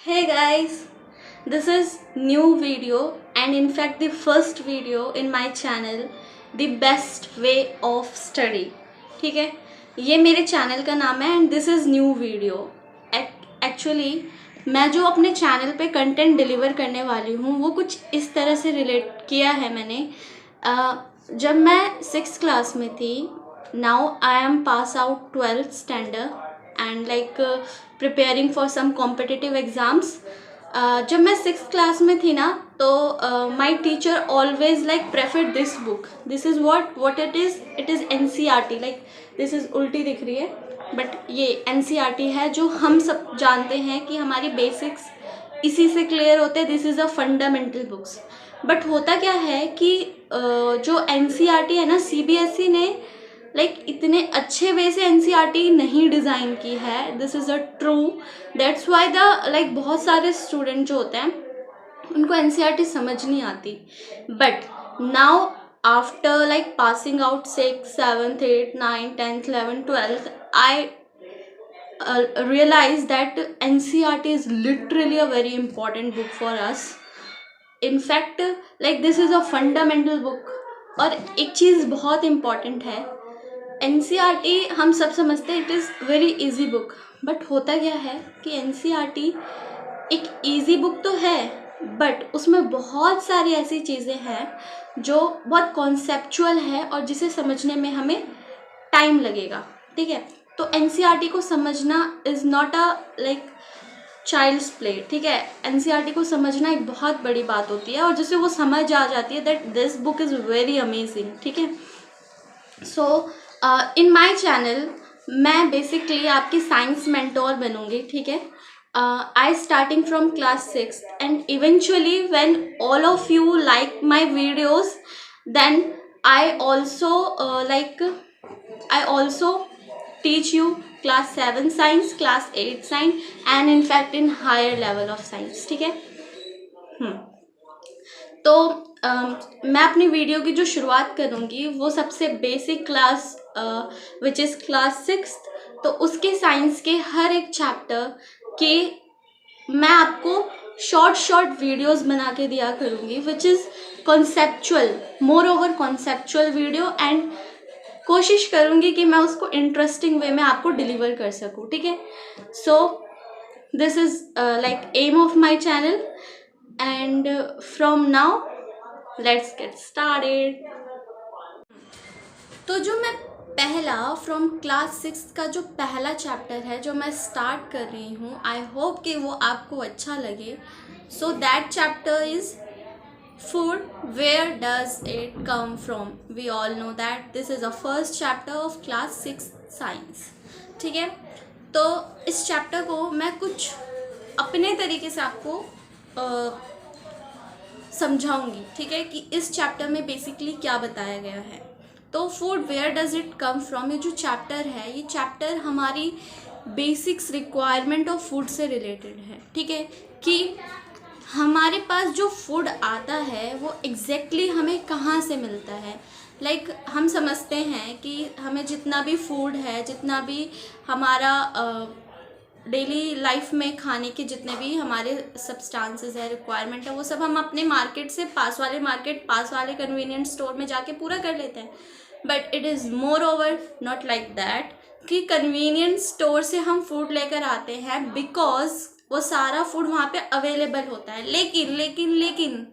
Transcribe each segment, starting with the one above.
Hey guys, this is new video and in fact the first video in my channel The Best Way of Study. ठीक है, ये मेरे channel का नाम है and this is new video. Actually मैं जो अपने चैनल पे कंटेंट डिलीवर करने वाली हूँ वो कुछ इस तरह से रिलेट किया है मैंने. जब मैं 6th क्लास में थी, now I am pass out 12th standard and like preparing for some competitive exams. जब मैं 6th क्लास में थी ना तो my teacher always like preferred this book. This is what it is NCERT. Like this is उल्टी दिख रही है बट ये NCERT है जो हम सब जानते हैं कि हमारी बेसिक्स इसी से क्लियर होते हैं. This is a fundamental books. But होता क्या है कि जो NCERT है ना, CBSE ने लाइक इतने अच्छे वे से NCERT नहीं डिज़ाइन की है. This is a true. That's why the like बहुत सारे स्टूडेंट जो होते हैं उनको NCERT समझ नहीं आती. But now after like passing out 6th 7th 8th 9th 10th 11th 12th I realize that NCERT is literally a very important book for us. In fact like this is a fundamental book. और एक चीज़ बहुत important है, NCERT हम सब समझते हैं it is very easy book. But होता क्या है कि NCERT एक इजी बुक तो है बट उसमें बहुत सारी ऐसी चीज़ें हैं जो बहुत कॉन्सेप्चुअल है और जिसे समझने में हमें टाइम लगेगा. ठीक है, तो NCERT को समझना is not a like child's play. ठीक है, NCERT को समझना एक बहुत बड़ी बात होती है और जिसे वो समझ आ जाती है that this book is very amazing. ठीक है, सो इन माई चैनल मैं बेसिकली आपकी साइंस मेंटोर बनूंगी. ठीक है, I starting from class 6 and eventually when all of you like my videos then I also I also teach you class 7 science, class 8 science and in fact in higher level of science. ठीक है, तो मैं अपनी video की जो शुरुआत करूँगी वो सबसे basic class which is class 6th. तो उसके साइंस के हर एक चैप्टर के मैं आपको शॉर्ट वीडियोस बना के दिया करूँगी which is conceptual, more over conceptual video. And कोशिश करूँगी कि मैं उसको इंटरेस्टिंग वे में आपको डिलीवर कर सकूँ. ठीक है, so this is like aim of my channel and from now let's get started. तो जो मैं पहला फ्रॉम क्लास 6 का जो पहला चैप्टर है जो मैं स्टार्ट कर रही हूँ, आई होप कि वो आपको अच्छा लगे. So that chapter is food, where does it come from. We all know that this is a first chapter of class 6 science. ठीक है, तो इस चैप्टर को मैं कुछ अपने तरीके से आपको समझाऊंगी. ठीक है, कि इस चैप्टर में बेसिकली क्या बताया गया है. तो food where does it come from, ये जो चैप्टर है ये चैप्टर हमारी बेसिक्स रिक्वायरमेंट ऑफ फूड से रिलेटेड है. ठीक है, कि हमारे पास जो फूड आता है वो एग्जैक्टली हमें कहाँ से मिलता है. लाइक हम समझते हैं कि हमें जितना भी फूड है, जितना भी हमारा डेली लाइफ में खाने के जितने भी हमारे सब्सटेंसेस है, रिक्वायरमेंट है, वो सब हम अपने मार्केट से पास वाले कन्वीनियंट स्टोर में जाके पूरा कर लेते हैं. But it is more over not like that कि कन्वीनियंट स्टोर से हम फूड लेकर आते हैं बिकॉज वो सारा फूड वहाँ पे अवेलेबल होता है. लेकिन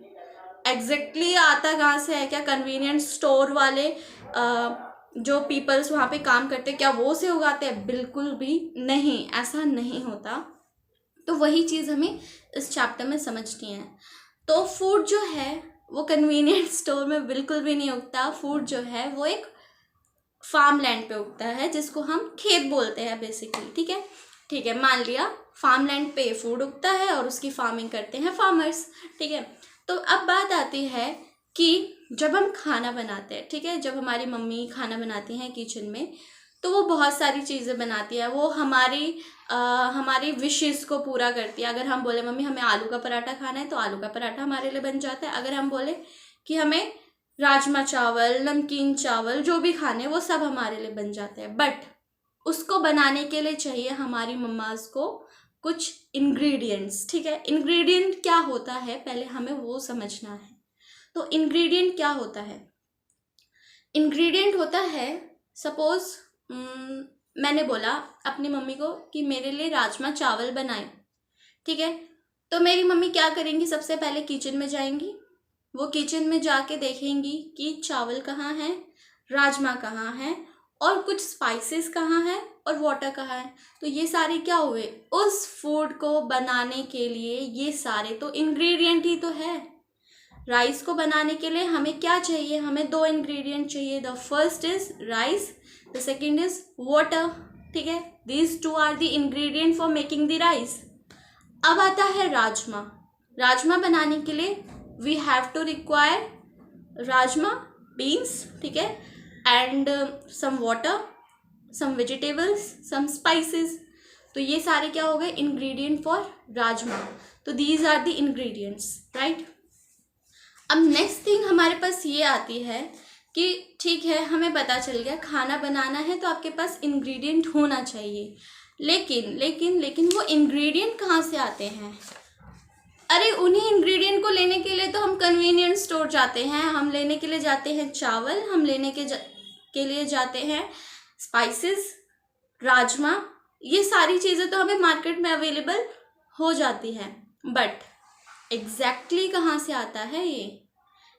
एग्जैक्टली आता कहाँ से है? क्या कन्वीनियंट स्टोर वाले जो पीपल्स वहाँ पे काम करते हैं क्या वो से उगाते हैं? बिल्कुल भी नहीं, ऐसा नहीं होता. तो वही चीज़ हमें इस चैप्टर में समझनी है. तो फूड जो है वो कन्वीनियंट स्टोर में बिल्कुल भी नहीं उगता. फूड जो है वो एक फार्म लैंड पे उगता है जिसको हम खेत बोलते हैं बेसिकली. ठीक है, मान लिया फार्म लैंड पे फूड उगता है और उसकी फार्मिंग करते हैं फार्मर्स. ठीक है, तो अब बात आती है कि जब हम खाना बनाते हैं, ठीक है, जब हमारी मम्मी खाना बनाती हैं किचन में तो वो बहुत सारी चीज़ें बनाती है. वो हमारी विशेज़ को पूरा करती है. अगर हम बोले मम्मी हमें आलू का पराठा खाना है तो आलू का पराठा हमारे लिए बन जाता है. अगर हम बोले कि हमें राजमा चावल, नमकीन चावल जो भी खाने वो सब हमारे लिए बन जाते हैं. बट उसको बनाने के लिए चाहिए हमारी मम्माज़ को कुछ इंग्रेडिएंट्स, ठीक है। इंग्रेडिएंट क्या होता है पहले हमें वो समझना है। तो इंग्रेडिएंट क्या होता है? इंग्रेडिएंट होता है, सपोज मैंने बोला अपनी मम्मी को कि मेरे लिए राजमा चावल बनाए, ठीक है। तो मेरी मम्मी क्या करेंगी, सबसे पहले किचन में जाएंगी, वो किचन में जाके देखेंगी कि चावल कहाँ है, राजमा कहाँ है, और कुछ स्पाइसेस कहाँ है, और वाटर कहाँ है। तो ये सारे क्या हुए, उस फूड को बनाने के लिए ये सारे तो इंग्रेडिएंट ही तो है। राइस को बनाने के लिए हमें क्या चाहिए, हमें 2 इंग्रेडिएंट चाहिए। The first is rice, the second is water, ठीक है। These 2 are the ingredient for making the rice. अब आता है राजमा। राजमा बनाने के लिए we have to require rajma, beans, ठीक है, and some water, some vegetables, some spices. तो ये सारे क्या हो गए, इंग्रेडिएंट फॉर राजमा। तो these are the ingredients, right. अब नेक्स्ट थिंग हमारे पास ये आती है कि ठीक है, हमें पता चल गया खाना बनाना है तो आपके पास इंग्रेडिएंट होना चाहिए, लेकिन लेकिन लेकिन वो इंग्रेडिएंट कहाँ से आते हैं? अरे उन्हीं इंग्रेडिएंट को लेने के लिए तो हम कन्वीनियंस स्टोर जाते हैं, हम लेने के लिए जाते हैं चावल, हम लेने के लिए जाते हैं स्पाइसेस, राजमा। ये सारी चीज़ें तो हमें मार्केट में अवेलेबल हो जाती हैं, बट एग्जैक्टली कहाँ से आता है ये?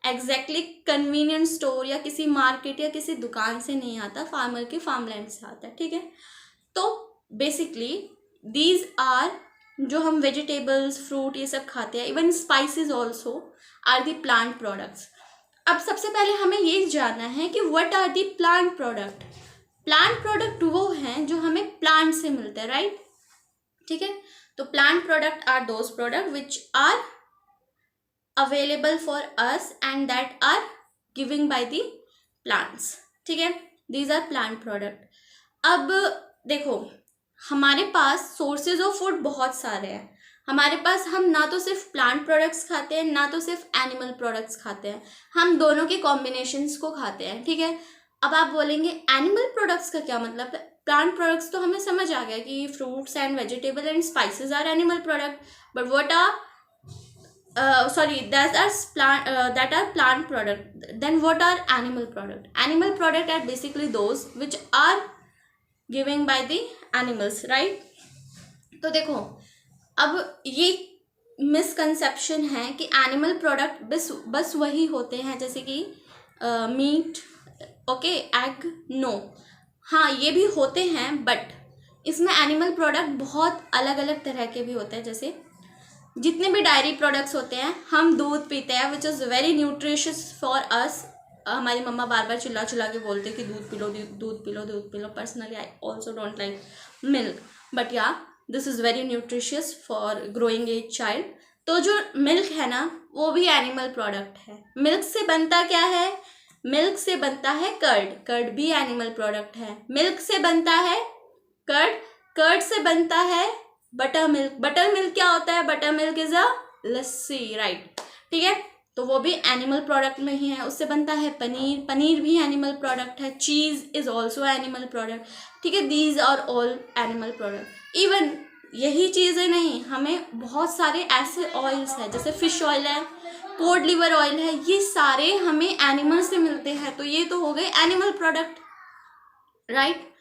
एग्जैक्टली कन्वीनियंस स्टोर या किसी मार्केट या किसी दुकान से नहीं आता, फार्मर के फार्मलैंड से आता है, ठीक है। तो बेसिकली दीज आर, जो हम वेजिटेबल्स, फ्रूट ये सब खाते हैं, even spices also are the plant products. अब सबसे पहले हमें ये जानना है कि what are the plant product. Plant product वो हैं जो हमें प्लांट से मिलते हैं, राइट, ठीक है। तो plant product are those product which are available for us and that are giving by the plants, ठीक है। These are plant product. अब देखो, हमारे पास सोर्सेज ऑफ फूड बहुत सारे हैं हमारे पास। हम ना तो सिर्फ प्लांट प्रोडक्ट्स खाते हैं, ना तो सिर्फ एनिमल प्रोडक्ट्स खाते हैं, हम दोनों के कॉम्बिनेशंस को खाते हैं, ठीक है। अब आप बोलेंगे एनिमल प्रोडक्ट्स का क्या मतलब है? प्लांट प्रोडक्ट्स तो हमें समझ आ गया कि fruits and vegetable and spices are animal product, but what are that are plant product. Then what are animal product? Animal product are basically those which are given by the animals, right? तो देखो, अब ये misconception है कि animal product बस वही होते हैं जैसे कि मीट, ओके, एग, नो, हाँ ये भी होते हैं, बट इसमें एनिमल प्रोडक्ट बहुत अलग अलग तरह के भी होते हैं। जैसे जितने भी डायरी प्रोडक्ट्स होते हैं, हम दूध पीते हैं which is very nutritious for us. हमारी मम्मा बार बार चिल्ला चिल्ला के बोलते कि दूध पी लो, दूध पी लो, दूध पी लो। Personally I also don't like milk, but yeah this is very nutritious for growing a child. तो जो मिल्क है ना, वो भी एनिमल प्रोडक्ट है। मिल्क से बनता क्या है? मिल्क से बनता है कर्ड, कर्ड भी एनिमल प्रोडक्ट है। मिल्क से बनता है कर्ड, कर्ड से बनता है बटर मिल्क। बटर मिल्क क्या होता है? Butter milk is a lassi, right, ठीक है। तो वो भी एनिमल प्रोडक्ट में ही है। उससे बनता है पनीर, पनीर भी एनिमल प्रोडक्ट है। Cheese is also animal product, ठीक है। These are all animal product. Even यही चीज़ें नहीं, हमें बहुत सारे ऐसे ऑयल्स हैं, जैसे फिश ऑयल है, कोड लिवर ऑयल है, ये सारे हमें एनिमल से मिलते हैं। तो ये तो हो गए animal product, right.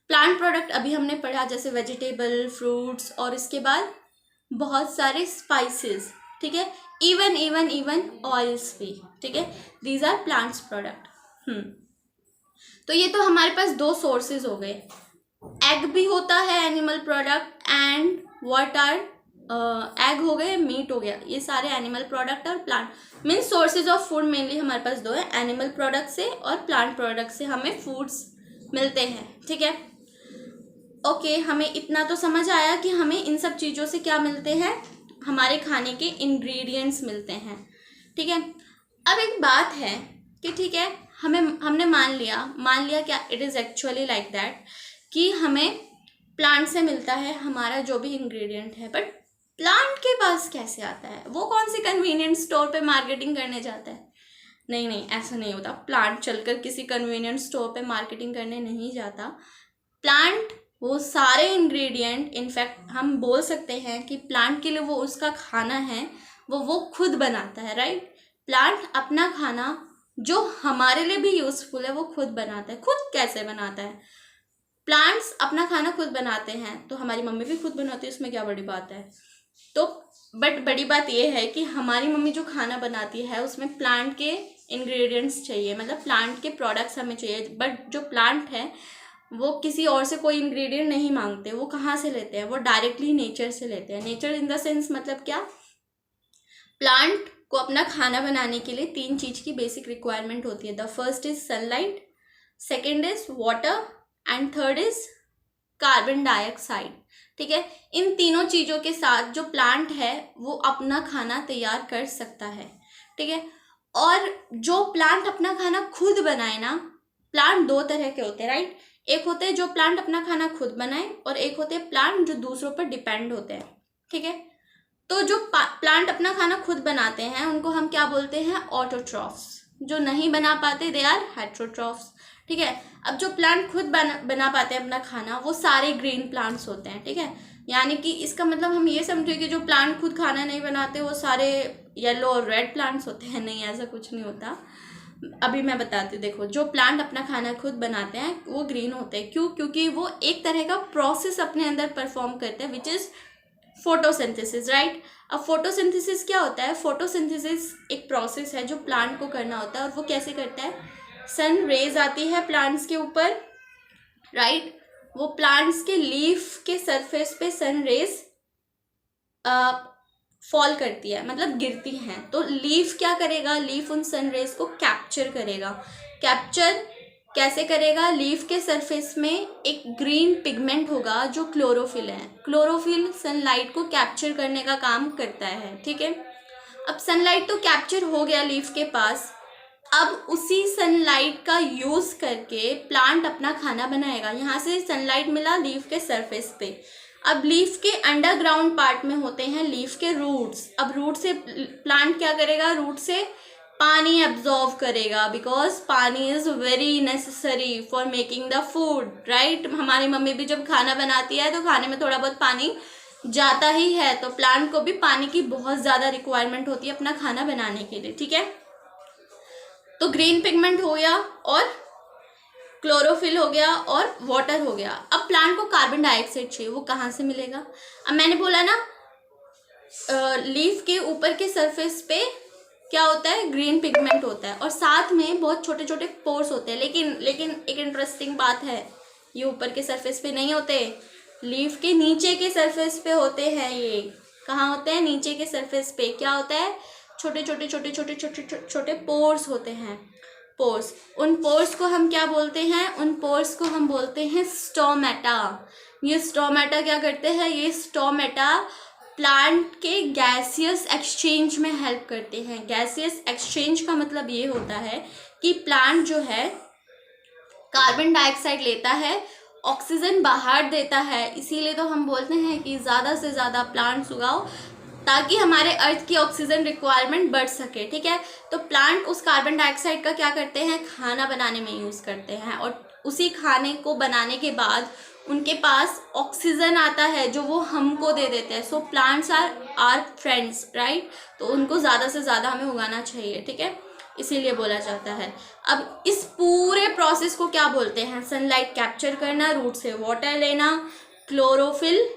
Plant product अभी हमने पढ़ा, जैसे वेजिटेबल, फ्रूट्स, और इसके बाद बहुत सारे स्पाइसेस, ठीक है, इवन ऑयल्स भी, ठीक है। These are plants product. तो ये तो हमारे पास 2 सोर्सेज हो गए। एग भी होता है animal product, and what are egg हो गए, मीट हो गया, ये सारे एनिमल प्रोडक्ट और plant means sources of food mainly हमारे पास 2 है, एनिमल प्रोडक्ट से और प्लांट प्रोडक्ट से हमें फूड्स मिलते हैं, ठीक है। ओके, हमें इतना तो समझ आया कि हमें इन सब चीज़ों से क्या मिलते हैं, हमारे खाने के इंग्रेडिएंट्स मिलते हैं, ठीक है। अब एक बात है कि ठीक है, हमने मान लिया क्या it is actually like that कि हमें प्लांट से मिलता है हमारा जो भी इंग्रेडिएंट है, बट प्लांट के पास कैसे आता है? वो कौन सी कन्वीनियंस स्टोर पे मार्केटिंग करने जाता है? नहीं, ऐसा नहीं होता। प्लांट चलकर किसी कन्वीनियंस स्टोर पे मार्केटिंग करने नहीं जाता। प्लांट वो सारे इंग्रेडिएंट, इनफैक्ट हम बोल सकते हैं कि प्लांट के लिए वो उसका खाना है वो खुद बनाता है, राइट। प्लांट अपना खाना जो हमारे लिए भी यूज़फुल है वो खुद बनाता है। खुद कैसे बनाता है? प्लांट्स अपना खाना खुद बनाते हैं तो हमारी मम्मी भी खुद बनाती है, उसमें क्या बड़ी बात है। तो बट बड़ी बात ये है कि हमारी मम्मी जो खाना बनाती है उसमें प्लांट के इंग्रेडिएंट्स चाहिए, मतलब प्लांट के प्रोडक्ट्स हमें चाहिए। बट जो प्लांट है वो किसी और से कोई इंग्रेडिएंट नहीं मांगते। वो कहाँ से लेते हैं? वो डायरेक्टली नेचर से लेते हैं। नेचर इन द सेंस मतलब क्या? प्लांट को अपना खाना बनाने के लिए 3 चीज़ की बेसिक रिक्वायरमेंट होती है। The first is sunlight, second is water and third is carbon dioxide. ठीक है, इन तीनों चीज़ों के साथ जो प्लांट है वो अपना खाना तैयार कर सकता है। ठीक है, और जो प्लांट अपना खाना खुद बनाए ना, प्लांट 2 तरह के होते हैं, राइट। एक होते हैं जो प्लांट अपना खाना खुद बनाए और एक होते हैं प्लांट जो दूसरों पर डिपेंड होते हैं। ठीक है, तो जो प्लांट अपना खाना खुद बनाते हैं उनको हम क्या बोलते हैं? ऑटोट्रॉफ्स। जो नहीं बना पाते दे आर हेट्रोट्रॉफ्स। ठीक है, अब जो प्लांट खुद बना पाते हैं अपना खाना वो सारे ग्रीन प्लांट्स होते हैं। ठीक है, यानी कि इसका मतलब हम ये समझे कि जो प्लांट खुद खाना नहीं बनाते वो सारे येलो और रेड प्लांट्स होते हैं। नहीं, ऐसा कुछ नहीं होता। अभी मैं बताती हूँ। देखो, जो प्लांट अपना खाना खुद बनाते हैं वो ग्रीन होते हैं। क्यों? क्योंकि वो एक तरह का प्रोसेस अपने अंदर परफॉर्म करते हैं विच इज़ फोटोसिंथेसिस, राइट। अब फोटोसिंथेसिस क्या होता है? फोटोसिंथेसिस एक प्रोसेस है जो प्लांट को करना होता है। और वो कैसे करता है? सन रेज आती है प्लांट्स के ऊपर, राइट। वो प्लांट्स के लीफ के सरफेस पे सन रेज फॉल करती है, मतलब गिरती हैं। तो लीफ क्या करेगा? लीफ उन सन रेज को कैप्चर करेगा। कैप्चर कैसे करेगा? लीफ के सरफेस में एक ग्रीन पिगमेंट होगा जो क्लोरोफिल है। क्लोरोफिल सनलाइट को कैप्चर करने का काम करता है। ठीक है, अब सनलाइट तो कैप्चर हो गया लीफ के पास। अब उसी सनलाइट का यूज़ करके प्लांट अपना खाना बनाएगा। यहाँ से सनलाइट मिला लीफ के सरफेस पे। अब लीफ के अंडरग्राउंड पार्ट में होते हैं लीफ के रूट्स। अब रूट से प्लांट क्या करेगा? रूट से पानी एब्जॉर्व करेगा, बिकॉज पानी is very necessary for making the food, right. हमारी मम्मी भी जब खाना बनाती है तो खाने में थोड़ा बहुत पानी जाता ही है। तो प्लांट को भी पानी की बहुत ज़्यादा रिक्वायरमेंट होती है अपना खाना बनाने के लिए। ठीक है, तो ग्रीन पिगमेंट हो गया और क्लोरोफिल हो गया और वाटर हो गया। अब प्लांट को कार्बन डाइऑक्साइड चाहिए, वो कहाँ से मिलेगा? अब मैंने बोला ना, लीफ के ऊपर के सरफेस पे क्या होता है? ग्रीन पिगमेंट होता है और साथ में बहुत छोटे छोटे पोर्स होते हैं। लेकिन एक इंटरेस्टिंग बात है, ये ऊपर के सरफेस पे नहीं होते, लीफ के नीचे के सरफेस पे होते हैं। ये कहाँ होते हैं? नीचे के सरफेस पे। क्या होता है? छोटे छोटे छोटे छोटे छोटे छोटे छोटे पोर्स होते हैं। पोर्स, उन पोर्स को हम क्या बोलते हैं? उन पोर्स को हम बोलते हैं स्टोमेटा। ये स्टोमेटा क्या करते हैं? ये स्टोमेटा प्लांट के गैसियस एक्सचेंज में हेल्प करते हैं। गैसियस एक्सचेंज का मतलब ये होता है कि प्लांट जो है कार्बन डाइऑक्साइड लेता है, ऑक्सीजन बाहर देता है। इसीलिए तो हम बोलते हैं कि ज़्यादा से ज़्यादा प्लांट्स उगाओ ताकि हमारे अर्थ की ऑक्सीजन रिक्वायरमेंट बढ़ सके। ठीक है, तो प्लांट उस कार्बन डाइऑक्साइड का क्या करते हैं? खाना बनाने में यूज़ करते हैं और उसी खाने को बनाने के बाद उनके पास ऑक्सीजन आता है जो वो हमको दे देते हैं। So plants are our friends, right. तो उनको ज़्यादा से ज़्यादा हमें उगाना चाहिए। ठीक है, इसीलिए बोला जाता है। अब इस पूरे प्रोसेस को क्या बोलते हैं? सनलाइट कैप्चर करना, रूट से वाटर लेना, क्लोरोफिल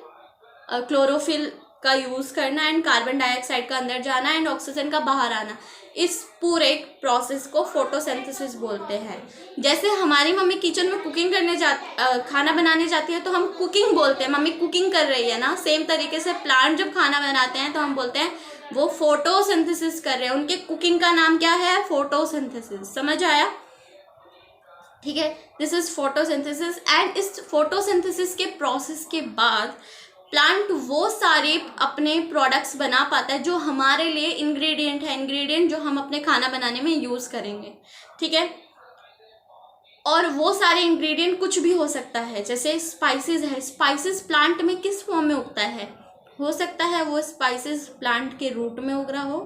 का यूज़ करना एंड कार्बन डाइऑक्साइड का अंदर जाना एंड ऑक्सीजन का बाहर आना। इस पूरे प्रोसेस को फोटोसिंथेसिस बोलते हैं। जैसे हमारी मम्मी किचन में कुकिंग करने खाना बनाने जाती है तो हम कुकिंग बोलते हैं, मम्मी कुकिंग कर रही है ना। सेम तरीके से प्लांट जब खाना बनाते हैं तो हम बोलते हैं वो फोटोसिंथेसिस कर रहे हैं। उनके कुकिंग का नाम क्या है? फोटोसिंथेसिस। समझ आया? ठीक है, दिस इज फोटोसिंथेसिस। एंड इस फोटोसिंथेसिस के प्रोसेस के बाद प्लांट वो सारे अपने प्रोडक्ट्स बना पाता है जो हमारे लिए इंग्रेडिएंट जो हम अपने खाना बनाने में यूज़ करेंगे। ठीक है, और वो सारे इंग्रेडिएंट कुछ भी हो सकता है। जैसे स्पाइसेस है, स्पाइसेस प्लांट में किस फॉर्म में उगता है? हो सकता है वो स्पाइसेस प्लांट के रूट में उग रहा हो,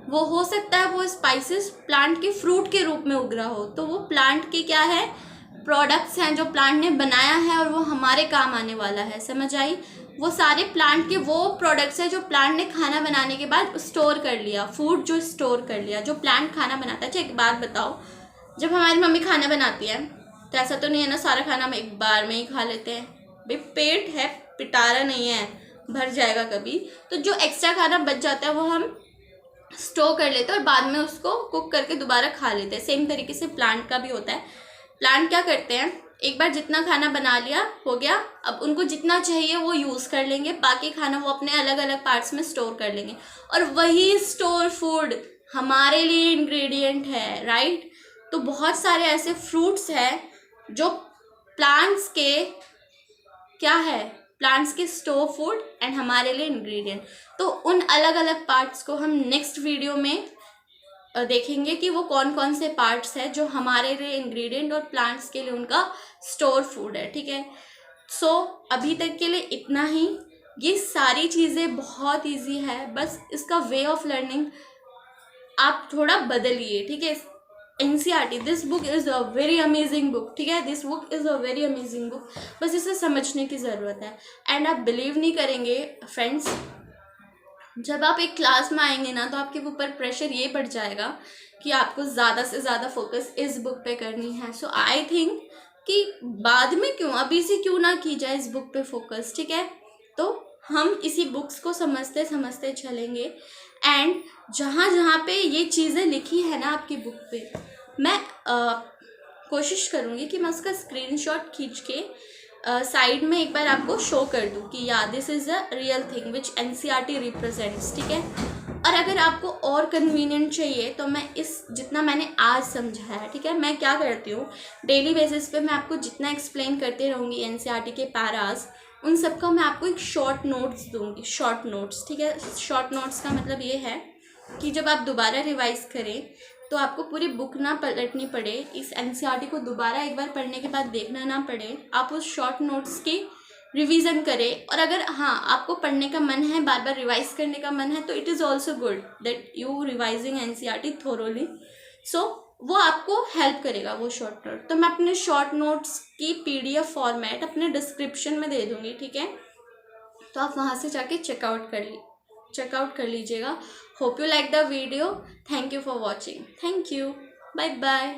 वो हो सकता है वो स्पाइसेस प्लांट के फ्रूट के रूप में उग रहा हो। तो वो प्लांट की क्या है? प्रोडक्ट्स हैं जो प्लांट ने बनाया है और वो हमारे काम आने वाला है, समझ आई। वो सारे प्लांट के वो प्रोडक्ट्स हैं जो प्लांट ने खाना बनाने के बाद स्टोर कर लिया, फूड जो स्टोर कर लिया, जो प्लांट खाना बनाता है। अच्छा एक बात बताओ, जब हमारी मम्मी खाना बनाती है तो ऐसा तो नहीं है ना सारा खाना हम एक बार में ही खा लेते हैं। भाई पेट है, पिटारा नहीं है, भर जाएगा कभी। तो जो एक्स्ट्रा खाना बच जाता है वो हम स्टोर कर लेते हैं और बाद में उसको कुक करके दोबारा खा लेते हैं। सेम तरीके से प्लांट का भी होता है। प्लांट क्या करते हैं, एक बार जितना खाना बना लिया हो गया, अब उनको जितना चाहिए वो यूज़ कर लेंगे, बाकी खाना वो अपने अलग अलग पार्ट्स में स्टोर कर लेंगे। और वही स्टोर फूड हमारे लिए इंग्रेडिएंट है, राइट। तो बहुत सारे ऐसे फ्रूट्स हैं जो प्लांट्स के क्या है, प्लांट्स के स्टोर फूड एंड हमारे लिए इंग्रेडिएंट। तो उन अलग अलग पार्ट्स को हम नेक्स्ट वीडियो में देखेंगे कि वो कौन कौन से पार्ट्स हैं जो हमारे लिए इंग्रेडिएंट और प्लांट्स के लिए उनका स्टोर फूड है, ठीक है। सो अभी तक के लिए इतना ही। ये सारी चीज़ें बहुत इजी है, बस इसका वे ऑफ लर्निंग आप थोड़ा बदलिए, ठीक है। NCERT, this book is a very amazing book, ठीक है। This book is a very amazing book, बस इसे समझने की ज़रूरत है। एंड आप बिलीव नहीं करेंगे फ्रेंड्स, जब आप एक क्लास में आएंगे ना तो आपके ऊपर प्रेशर ये बढ़ जाएगा कि आपको ज़्यादा से ज़्यादा फोकस इस बुक पे करनी है। सो आई थिंक कि बाद में क्यों, अभी से क्यों ना की जाए इस बुक पे फोकस, ठीक है। तो हम इसी बुक्स को समझते समझते चलेंगे। एंड जहाँ जहाँ पे ये चीज़ें लिखी है ना आपकी बुक पे, मैं कोशिश करूँगी कि मैं उसका स्क्रीनशॉट खींच के साइड में एक बार आपको शो कर दूँ कि या this is a real thing which NCERT represents, ठीक है। और अगर आपको और कन्वीनियंट चाहिए तो मैं इस जितना मैंने आज समझा है, ठीक है, मैं क्या करती हूँ डेली बेसिस पे मैं आपको जितना एक्सप्लेन करती रहूँगी NCERT के पैराज, उन सबका मैं आपको एक शॉर्ट नोट्स दूँगी, शॉर्ट नोट्स, ठीक है। शॉर्ट नोट्स का मतलब ये है कि जब आप दोबारा रिवाइज करें तो आपको पूरी बुक ना पलटनी पड़े, इस NCERT को दोबारा एक बार पढ़ने के बाद देखना ना पड़े, आप उस शॉर्ट नोट्स की रिवीजन करें। और अगर हाँ आपको पढ़ने का मन है, बार बार रिवाइज करने का मन है, तो it is also good that you revising NCERT thoroughly. So वो आपको हेल्प करेगा वो शॉर्ट नोट। तो मैं अपने शॉर्ट नोट्स की PDF फॉर्मेट अपने डिस्क्रिप्शन में दे दूँगी, ठीक है। तो आप वहाँ से जाके चेकआउट कर लीजिएगा। Hope you like the video. Thank you for watching. Thank you. Bye bye.